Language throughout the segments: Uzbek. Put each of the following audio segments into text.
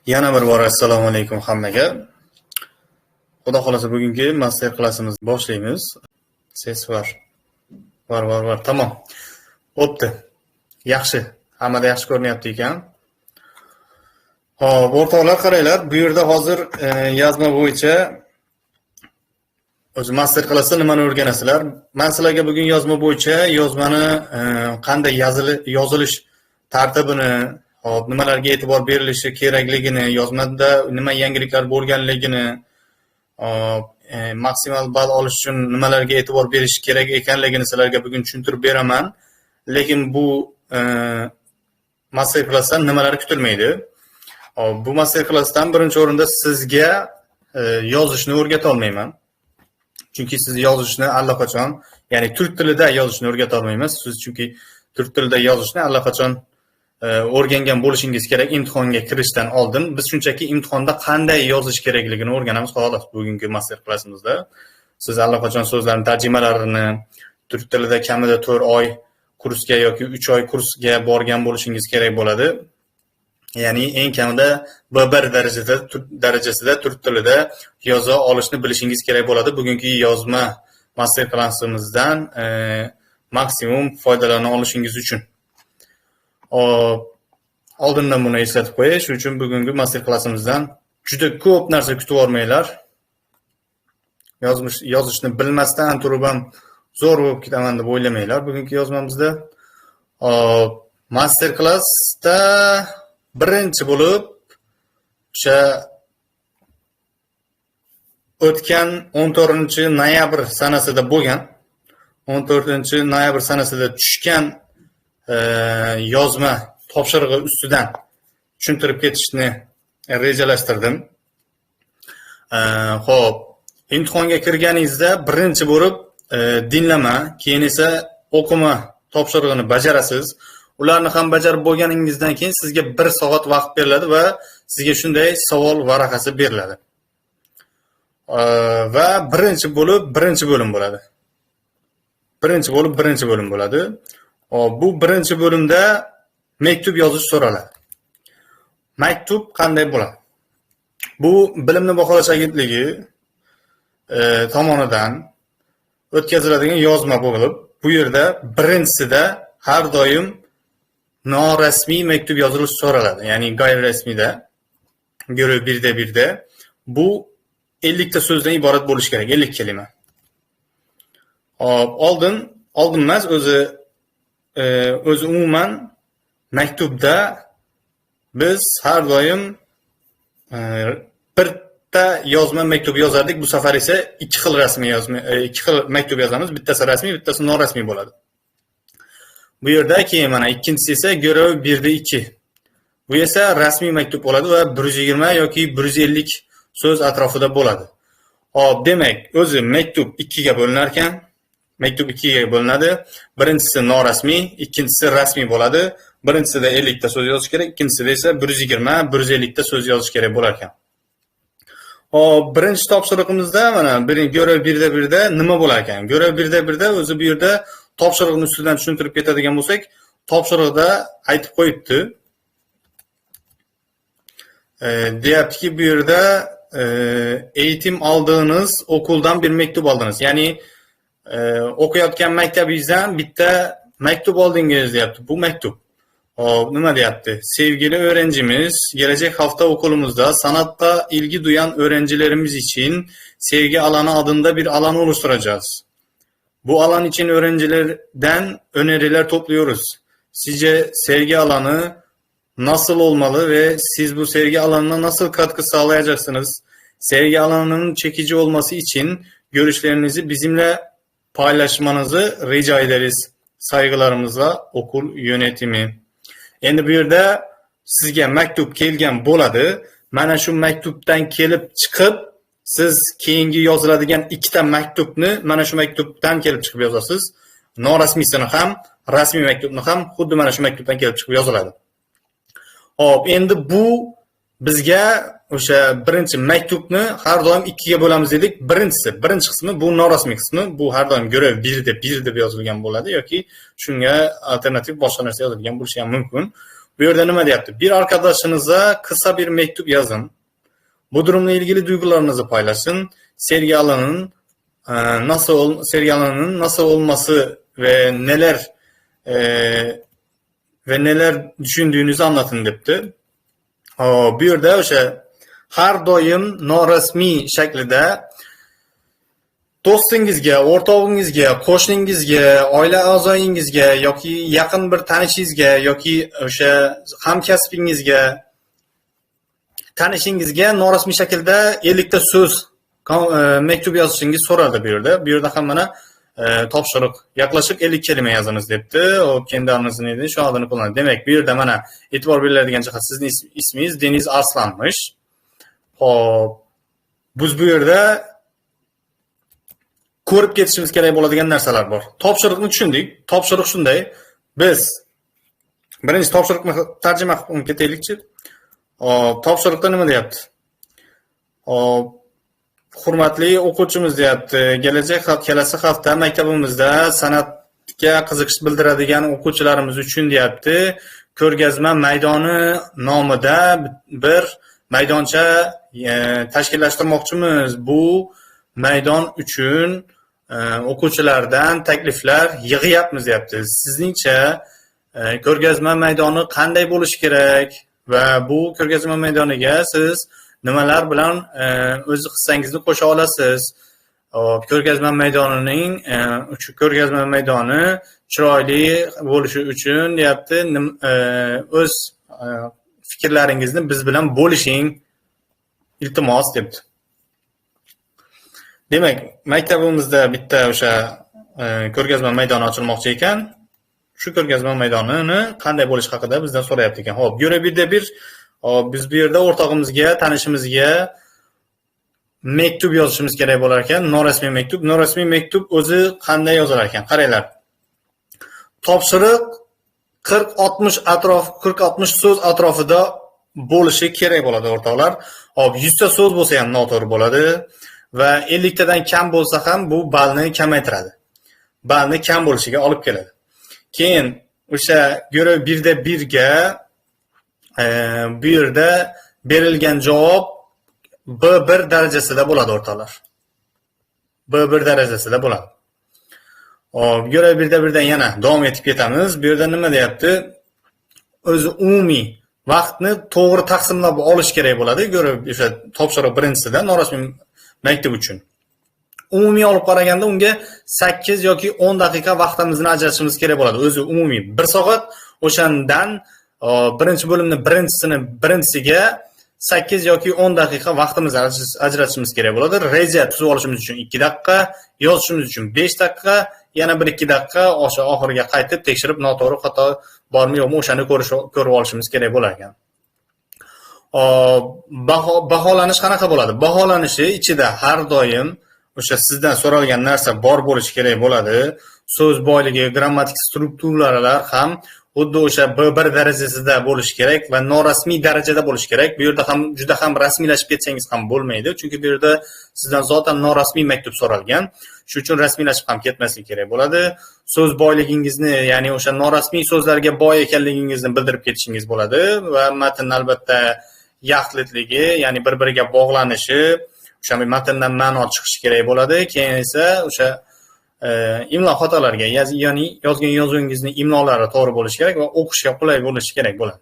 Yana bir bor assalomu alaykum hammaga. Xudo xolasa bugungi master klassimizni boshlaymiz. Ses var. Var. Tamom. Bo'pti. Yaxshi. Hammada yaxshi ko'rinyapti ekan. Hop, o'rtoqlar qaranglar, bu yerda hozir yozma bo'yicha o'zi master klassda nimani o'rganasizlar? Men sizlarga bugun yozma bo'yicha yozmani qanday yozilish tartibini, hop, nimalarga e'tibor berilishi kerakligini, yozmada nima yangiliklar bo'lganligini, maksimal ball olish uchun nimalarga e'tibor berish kerak ekanligini sizlarga bugun tushuntirib beraman. Lekin bu master klassdan nimalar kutilmaydi? Bu master klassdan birinchi o'rinda sizga yozishni o'rgata olmayman. Chunki siz yozishni allaqachon, ya'ni turk tilida yozishni o'rgata olmaymiz. Siz chunki turk tilida yozishni allaqachon o'rgangan bo'lishingiz kerak imtihonga kirishdan oldin. Biz shunchaki imtihonda qanday yozish kerakligini o'rganamiz xolos bugungi master klassimizda. Siz allaqachon so'zlarning tarjimalarini turk tilida kamida 4 oy kursga yoki 3 oy kursga borgan bo'lishingiz kerak bo'ladi. Ya'ni eng kamida B1 darajasida turk tilida yoza olishni bilishingiz kerak bo'ladi. Bugungi yozma master klassimizdan maksimum foydalana olishingiz uchun. Oldindan buni eslatib qo'yay. Shuning uchun bugungi master klassimizdan juda ko'p narsa kutib olmanglar. Yozishni bilmasdan turib ham zo'r bo'lib ketaman deb o'ylamanglar. Bugungi yozmamizda master klassda birinchi bo'lib o'sha o'tgan 14-noyabr sanasida bo'lgan, 14-noyabr sanasida tushgan yozma topshirig'i ustidan tushuntirib ketishni rejalashtirdim. Xo'p, imtihonga kirganingizda birinchi bo'lib dinlama, keyin esa o'qima topshirig'ini bajarasiz. Ularni ham bajarib bo'lganingizdan keyin sizga 1 soat vaqt beriladi va sizga shunday savol varaqasi beriladi. Va birinchi bo'lim bo'ladi. Birinchi bo'lim bo'ladi. Bu birinchi bo'limda maktub yozish so'raladi. Maktub qanday bo'ladi? Bu bilimni baholash agentligi tomonidan o'tkaziladigan yozma bo'lib, bu yerda birinchisida har doim norasmiy maktub yozilishi so'raladi. Ya'ni g'ayri-rasmiyda, görev 1'de bu 50 ta so'zdan iborat bo'lishi kerak, 50 kalima. Hop, oldin emas, o'zi umuman maktubda biz har doim birta yozma maktub yozardik. Bu safar esa ikki xil maktub yozamiz. Bittasi rasmiy, bittasi norasmiy bo'ladi. Bu yerda keyin mana ikkinchisi esa görev 1/2. Bu esa rasmiy maktub bo'ladi va 120 yoki 150 so'z atrofida bo'ladi. Hop, demak, o'zi maktub 2ga bo'linar ekan. Maktub 2ga bo'linadi. Birinchisi norasmiy, ikkinchisi rasmiy bo'ladi. Birinchisida 50 ta so'z yozish kerak, ikkinchisida esa 120-150 ta so'z yozish kerak bo'lar ekan. Hop, birinchi topshiriqimizda mana görev 1'da nima bo'lar ekan? Görev 1'da o'zi bu yerda topshiriqning ustidan tushuntirib ketadigan bo'lsak, topshiriqda aytib qo'yibdi. Deyaptiki, bu yerda eğitim aldığınız okuldan bir maktub aldınız. Ya'ni o'qiyotgan maktabingizdan bitta maktub oldingiz deyapti. Bu maktub. Nima deyapti? Sevgili öğrencimiz, gelecek hafta okulumuzda sanatta ilgi duyan öğrencilerimiz için sevgi alanı adında bir alan oluşturacağız. Bu alan için öğrencilerden öneriler topluyoruz. Sizce sevgi alanı nasıl olmalı ve siz bu sevgi alanına nasıl katkı sağlayacaksınız? Sevgi alanının çekici olması için görüşlerinizi bizimle paylaşmanızı rica ederiz. Saygılarımızla okul yönetimi. Endi bu yerda sizga maktub kelgan bo'ladi. Mana shu maktubdan kelib chiqib, siz keyingi yoziladigan ikkita maktubni mana shu maktubdan kelib chiqib yozasiz. Norasmiysini ham, rasmiy maktubni ham xuddi mana shu maktubdan kelib chiqib yoziladi. Hop, endi bu bizga o'sha birinchi maktubni har doim 2ga bo'lamiz dedik. Birinchi qismi bu norasmiy qismi, bu har doim görev 1 deb yozilgan bo'ladi yoki shunga alternativ boshqa narsa yozilgan bo'lishi ham mumkin. Bu yerda nima deyapti? Bir arkadaşınıza kısa bir mektup yazın. Bu durumla ilgili duygularınızı paylaşın. Sevgi alanının nasıl olması ve neler düşündüğünüzü anlatın debdi. Bu yerda o'sha har doim norasmiy shaklida do'stingizga, o'rtog'ingizga, qo'shningizga, oila a'zoyingizga yoki yaqin bir tanishingizga yoki o'sha hamkasbingizga, tanishingizga norasmiy shaklda 50 ta so'z mektub yozishingiz so'radi bu yerda. Bu yerda ham mana topshiriq yaklaşık 50 kelime yazınız debdi. O kendi adınızın neydi? Şu adını kullandı. Demek bir yerde mana e'tibor beriladigan jihat sizning ismingiz Deniz Arslanmış. Hop. Biz bu yerda ko'rib ketishimiz kerak bo'ladigan narsalar bor. Topshiriqni tushundik. Topshiriq shunday. Biz birinchi topshiriqni tarjima qilib ketaylikchi. Topshiriqda nima deyapti? Hurmatli o'quvchimiz deyapti. Kelasi hafta maktabimizda san'atga qiziqish bildiradigan o'quvchilarimiz uchun deyapti. Ko'rgazma maydoni nomida bir maydoncha tashkillashtirmoqchimiz. Bu maydon uchun o'quvchilardan takliflar yig'yapmiz deyapti. Sizningcha ko'rgazma maydoni qanday bo'lishi kerak va bu ko'rgazma maydoniga siz nimalar bilan o'z hissangizni qo'sha olasiz? Ko'rgazma maydoni chiroyli bo'lishi uchun deyapti, o'z fikrlaringizni biz bilan bo'lishing, iltimos debdi. Demak, maktabimizda bitta o'sha ko'rgazma maydoni ochilmoqchi ekan. Shu ko'rgazma maydonini qanday bo'lishi haqida bizdan so'rayapti ekan. Xo'p, biz bu yerda o'rtog'imizga, tanishimizga mektub yozishimiz kerak bo'lar ekan, norasmiy mektub. Norasmiy mektub o'zi qanday yozilar ekan? Qaranglar. Topshiriq 40-60 so'z atrofida bo'lishi kerak bo'ladi o'rtoqlar. Hop, 100 ta so'z bo'lsa ham noto'g'ri bo'ladi va 50 tadan kam bo'lsa ham bu balni kamaytiradi. Balni kam bo'lishiga olib keladi. Keyin o'sha görev 1da 1 ga bu yerda berilgan javob B1 darajasida bo'ladi o'rtoqlar. B1 darajasida bo'ladi. Hop, görev 1da 1 dan yana davom etib ketamiz. Bu yerda nima deyapti? O'zi umumiy vaqtni to'g'ri taqsimlab olish kerak bo'ladi. Görev o'sha topshiriq birinchisida norasmiy maktub uchun. Umumiy olib qaraganda unga 8 yoki 10 daqiqa vaqtimizni ajratishimiz kerak bo'ladi. O'zi umumiy 1 soat, o'shandan birinchi bo'limni birinchisiga 8 yoki 10 daqiqa vaqtimizni ajratishimiz kerak bo'ladi. Reja tuzib olishimiz uchun 2 daqiqa, yozishimiz uchun 5 daqiqa, yana 1-2 daqiqa o'sha oxiriga qaytib tekshirib noto'g'ri xato bormi yo'qmi o'shani ko'rib olishimiz kerak bo'lar ekan. Baholanish qanaqa bo'ladi? Baholanishi ichida har doim o'sha sizdan so'ralgan narsa bor bo'lishi kerak bo'ladi. So'z boyligi, grammatik strukturalar ham xuddi o'sha B1 darajasida bo'lishi kerak va norasmiy darajada bo'lishi kerak. Bu yerda ham juda ham rasmiylashib ketsangiz ham bo'lmaydi, chunki bu yerda sizdan zotan norasmiy maktub so'ralgan. Shuning uchun rasmiylashib ham ketmasligi kerak bo'ladi. So'z boyligingizni, ya'ni o'sha norasmiy so'zlarga boy ekanligingizni bildirib ketishingiz bo'ladi va matn albatta yaxlitligi, ya'ni bir-biriga bog'lanishi, o'sha matndan ma'no chiqishi kerak bo'ladi. Keyin esa o'sha imlo xatolariga, ya'ni yozgan yozuvingizni imlolari to'g'ri bo'lishi kerak va o'qishga qulay bo'lishi kerak bo'ladi.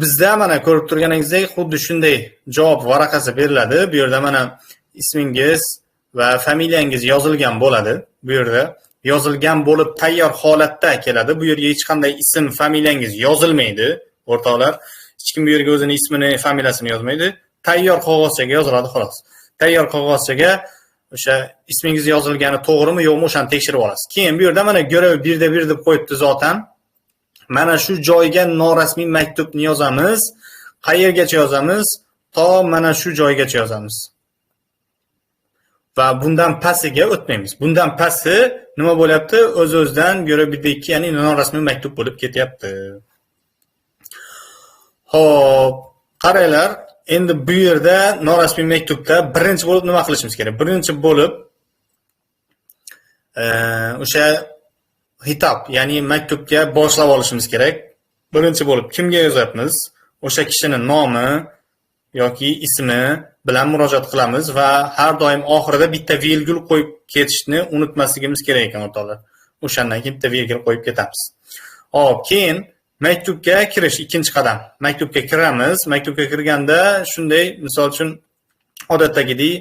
Bizda mana ko'rib turganingizdek, xuddi shunday javob varaqasi beriladi. Bu yerda mana ismingiz va familiyangiz yozilgan bo'ladi. Bu yerda yozilgan bo'lib tayyor holatda keladi. Bu yerga hech qanday ism, familiyangiz yozilmaydi, o'rtoqlar. Hech kim bu yerga o'zining ismini, familiyasini yozmaydi. Tayyor qog'ozchaga yoziladi xolos. Tayyor qog'ozchaga o'sha ismingiz yozilgani to'g'rimi yo'qmi o'shani tekshirib olasiz. Keyin bu yerda mana görev 1da 1 deb qo'yibdi zotan. Mana shu joyga norasmiy maktubni yozamiz. Qayergacha yozamiz? To mana shu joygacha yozamiz. Va bundan pastiga o'tmaymiz. Bundan pasti nima bo'lyapti? O'z-o'zidan görev 1da 2, ya'ni norasmiy maktub bo'lib ketyapti. Xo'p, qaranglar. Endi bu yerda norasmiy maktubda birinchi bo'lib nima qilishimiz kerak? Birinchi bo'lib o'sha hitap, ya'ni maktubga boshlab olishimiz kerak. Birinchi bo'lib kimga yozyapmiz? O'sha kishining nomi yoki ismi bilan murojaat qilamiz va har doim oxirida bitta virgul qo'yib ketishni unutmasligimiz kerak ekan o'rtoqlar. O'shandan keyin bitta virgul qo'yib ketamiz. Hop, keyin maktubga kirish ikkinchi qadam. Maktubga kiramiz. Maktubga kirganda shunday, misol uchun odatdagidek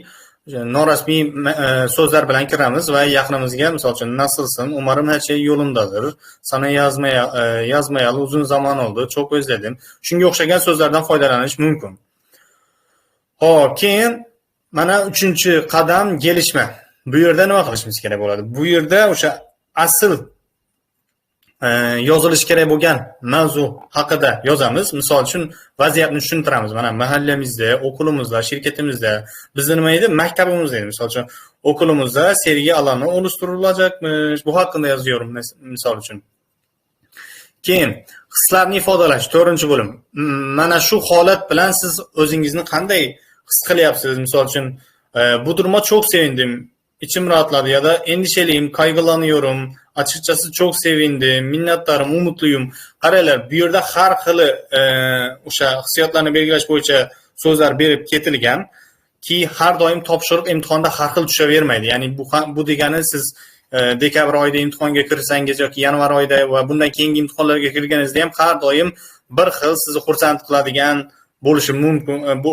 norasmiy so'zlar bilan kiramiz va yaqinimizga misol uchun nasılsın, umarım her şey yolundadır. Sana yazmayalı uzun zaman oldu. Çok özledim. Shunga o'xshagan so'zlardan foydalanish mumkin. Hop, keyin mana 3-qadam gelishma. Bu yerda nima qilishimiz kerak bo'ladi? Bu yerda o'sha asl yozilish kerak bo'lgan mavzu haqida yozamiz. Misol uchun vaziyatni tushuntiramiz. Mana mahallamizda, o'qulimizda, shirkatimizda, bizning nima edi? Maktabimizda edi. Misol uchun o'qulimizda sergi alani oluşturulajakmış. Bu haqida yozyapman misol uchun. Keyin hislarni ifodalash 4-bo'lim. Mana shu holat bilan siz o'zingizni qanday his qilyapsiz? Misol uchun bu duruma çok sevindim. İçim rahatladı ya da endişeliyim, kaygılanıyorum. Açıkçası çok sevindim, minnatdarım, umutluyum. Qaranglar, bu yerda har xil o'sha hissiyotlarni belgilash bo'yicha so'zlar berib ketilgan ki har doim topshiriq imtihonda har xil tushavermaydi. Ya'ni bu degani siz dekabr oyida imtihonga kirsangiz yoki yanvar oyida va bundan keyingi imtihonlarga kirganingizda ham har doim bir xil sizni xursand qiladigan bo'lishi mumkin. Bu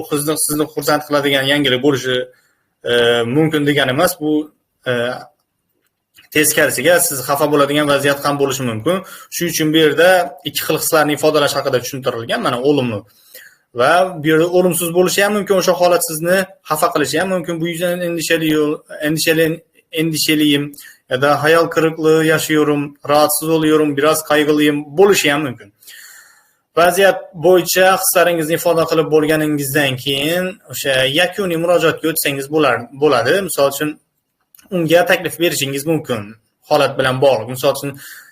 sizni xursand qiladigan yangilik bo'lishi mumkin degani emas. Bu teskarisiga siz xafa bo'ladigan vaziyat ham bo'lishi mumkin. Shuning uchun bu yerda ikki xil hislarni ifodalash haqida tushuntirilgan, mana o'limli va bu yerda o'limsiz bo'lishi ham mumkin, o'sha holat sizni xafa qilishi ham mumkin. Bu yüzden endişeliyim ya da hayal kırıklığı yaşıyorum, rahatsız oluyorum, biraz kaygılıyım bo'lishi ham mumkin. Vaziyat bo'yicha hislaringizni ifoda qilib bo'lganingizdan keyin o'sha yakuniy murojaatga o'tsangiz bo'ladi. Misol uchun unga taklif berishingiz mumkin holat bilan bog'liq. Misol uchun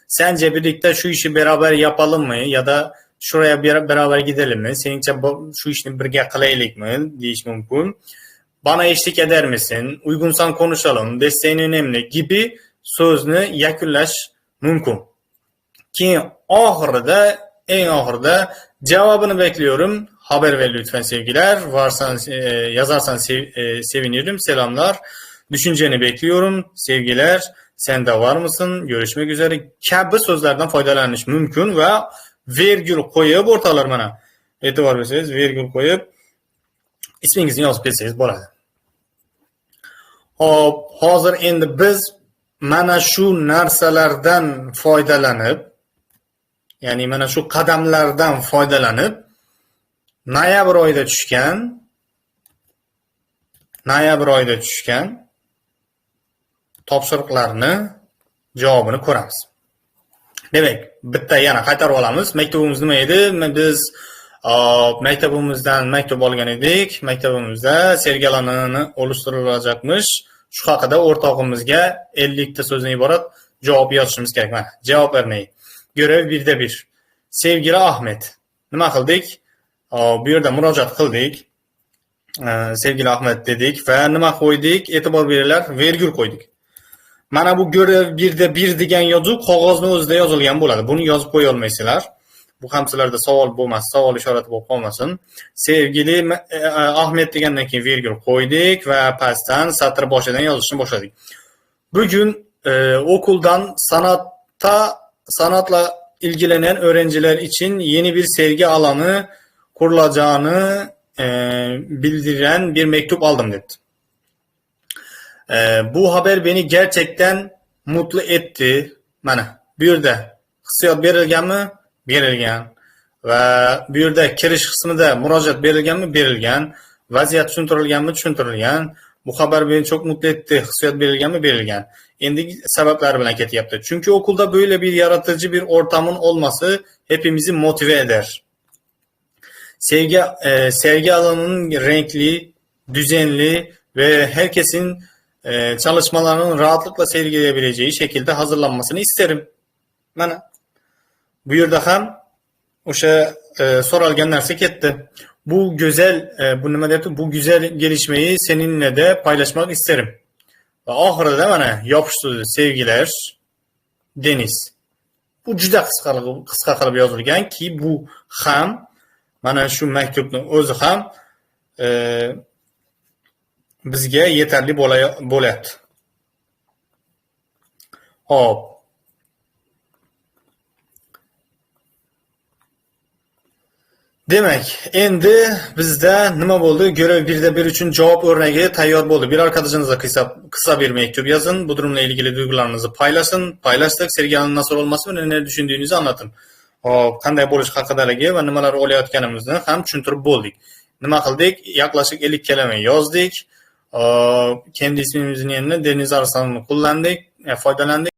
sence birlikte şu işi beraber yapalım mı ya da şuraya beraber gidelim mi? Senince şu işini birge qilaylik mi deyish mumkin. Bana eşlik eder misin? Uygunsan konuşalım. Desteğin önemli gibi so'zni yakunlash mumkin. Keyin en oxirida javobini bekliyorum. Haber ver lütfen sevgiler. Varsan yazarsan sevinirim. Selamlar. Düşünceni bekliyorum. Sevgiler. Sen de var mısın? Görüşmek üzere. Kabi so'zlardan foydalanish mumkin va virgül qo'yib o'rtoqlar mana e'tibor bersangiz virgül qo'yib ismingizni yozib ketsangiz bo'ladi. Hop, hozir endi biz mana shu narsalardan foydalanib, ya'ni mana shu qadamlardan foydalanib noyabr oyida tushgan topshiriqlarni javobini ko'ramiz. Demak, bitta yana qaytarib olamiz. Maktubimiz nima edi? Biz maktabimizdan maktub olgan edik. Maktabimizda sergi alani oluşturulajakmış. Shu haqida o'rtog'imizga 50 ta so'zdan iborat javob yozishimiz kerak. Mana javob o'rnagi. Görev 1'de 1. Sevgili Ahmet. Nima qildik? Bu yerda murojaat qildik. Sevgili Ahmet dedik va nima qo'ydik? E'tibor beringlar, virgül qo'ydik. Mana bu görev 1'de 1 degan yozuv qog'ozni o'zida yozilgan bo'ladi. Buni yozib qo'ya olmaysizlar. Bu ham sizlarda savol bo'lmas, savol ishorati bo'lib qolmasin. Sevgili Ahmet degandan keyin virgül qo'ydik va pastdan satr boshidan yozishni boshladik. Bugun okuldan sanatla ilgilenen öğrenciler için yeni bir sergi alanı kurulacağını bildiren bir mektup aldım dedi. Bu haber beni gerçekten mutlu etti. Mana bu yerda hissiyot berilganmi? Berilgan. Va bu yerda kirish qismida murojaat berilganmi? Berilgan. Vaziyat tushuntirilganmi? Tushuntirilgan. Bu haber beni çok mutlu etti. Hissiyot berilganmi? Berilgan. Endi sebepler bilan ketyapti. Çünkü okulda böyle bir yaratıcı bir ortamın olması hepimizi motive eder. Sergi alanının renkli, düzenli ve herkesin çalışmalarının rahatlıkla sergileyebileceği şekilde hazırlanmasını isterim. Mana bu yerda ham o'sha so'ralgan narsa ketdi. Bu nima debdi? Bu güzel gelişmeyi seninle de paylaşmak isterim. Ve ahirida mana yopishdi sevgiler. Deniz. Bu juda qisqa qilib yozilganki, bu ham mana shu maktubning o'zi ham bizga yetarli bo'ladi. Hop. Demak, endi bizda nima bo'ldi? Görev 1'de 1 uchun javob o'rnagi tayyor bo'ldi. Bir arkadaşınıza kısa bir mektup yazın. Bu durumla ilgili duygularınızı paylaşın. Paylaştık. Sergel'in nasıl olması ve ne düşündüğünüzü anlatın. Hop, qanday bo'lish haqidaligi va nimalar o'ylayotganimizni ham tushuntirib bo'ldik. Nima qildik? Yaklaşık 50 kelime yozdik. Kendi ismimizin yerine Deniz Arslan'ını kullandık, foydalandik.